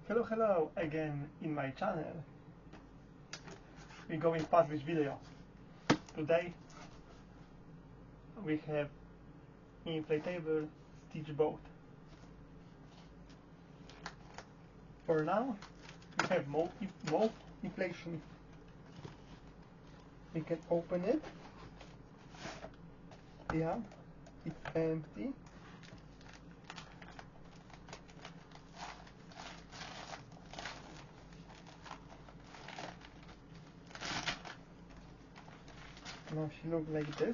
Hello again in my channel. We're going past this video. Today we have inflatable Stitch boat. For now we have more inflation. We can open it. Yeah, it's empty. Now she looks like this.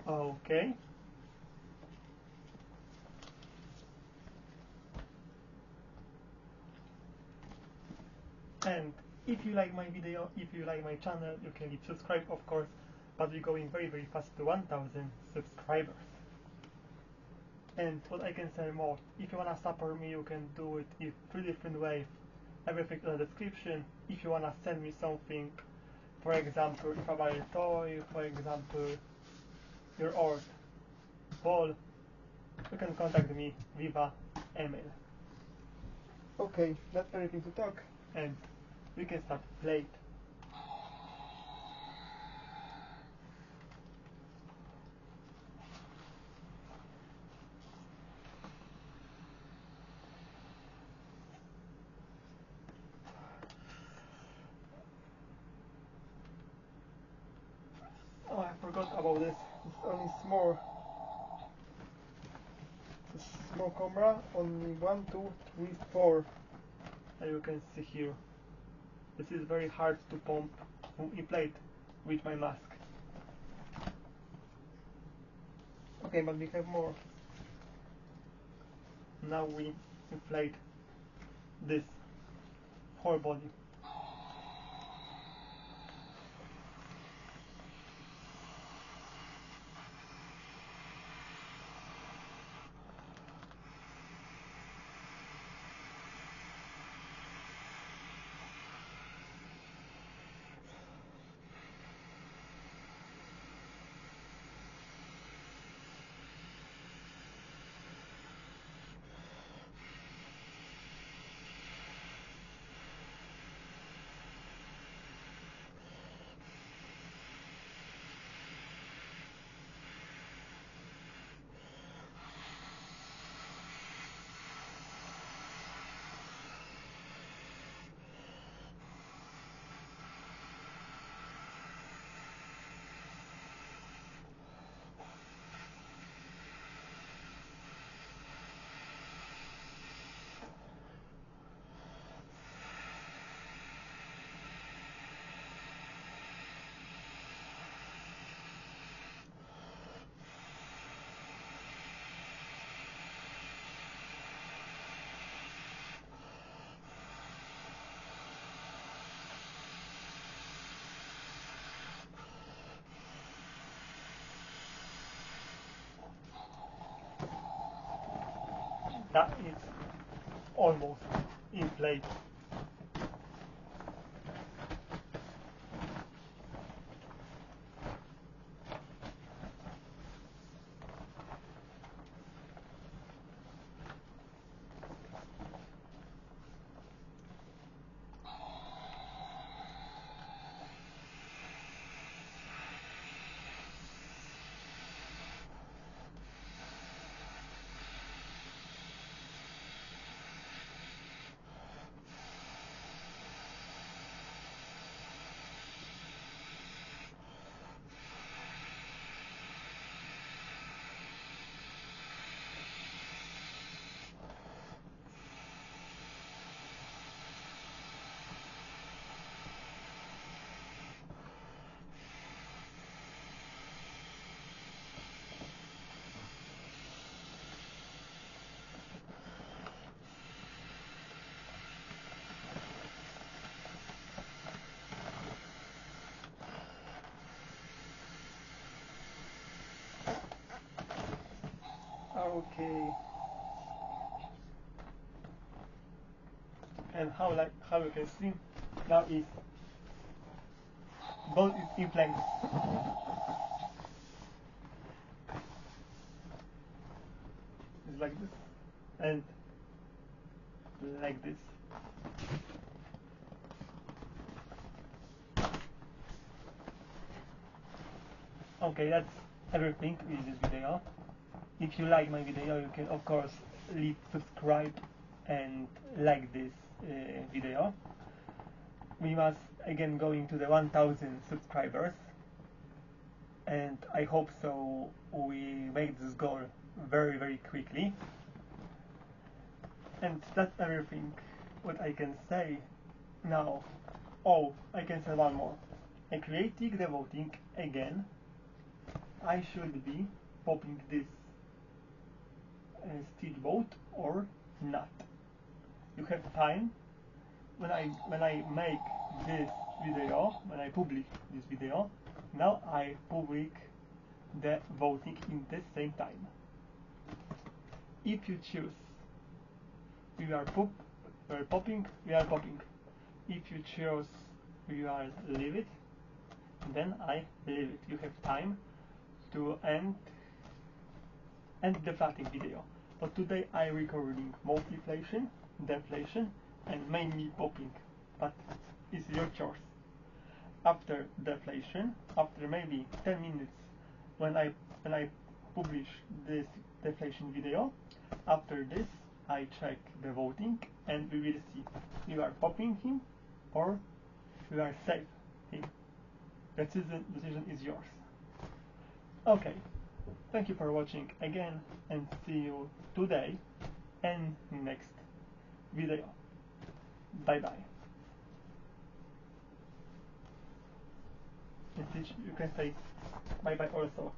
Okay. And if you like my video, if you like my channel, you can hit subscribe, of course, but we're going very fast to 1000 subscribers. And what I can say more, if you wanna support me, you can do it in 3 different ways. Everything in the description. If you wanna send me something, for example, if I buy a toy, for example, your old ball, you can contact me via email. Okay, that's everything to talk, and we can start play. Oh, I forgot about this. It's only small camera. Only 1, 2, 3, 4. As you can see here. This is very hard to pump inflate with my mask. Okay, but we have more. Now we inflate this whole body. That is almost in place. Okay. And how you can see now is both is inflated. like this and like this. Okay, that's everything with this video. If you like my video, you can of course leave subscribe and like this video. We must again going to the 1000 subscribers, and I hope so we make this goal very quickly. And that's everything what I can say now. Oh, I can say one more. And creating the voting again, I should be popping this stitch vote or not. You have time when I make this video, when I publish this video. Now I publish the voting in the same time. If you choose we are popping, we are popping. If you choose we are leave it, then I leave it. You have time to end the voting video. But today I recording multiplication, deflation, and mainly popping. But it's your choice. After deflation, after maybe 10 minutes, when I publish this deflation video, after this I check the voting and we will see you are popping him or you are save him. Decision is yours. Okay, thank you for watching again and see you today and next video. Bye bye. You can say bye bye also.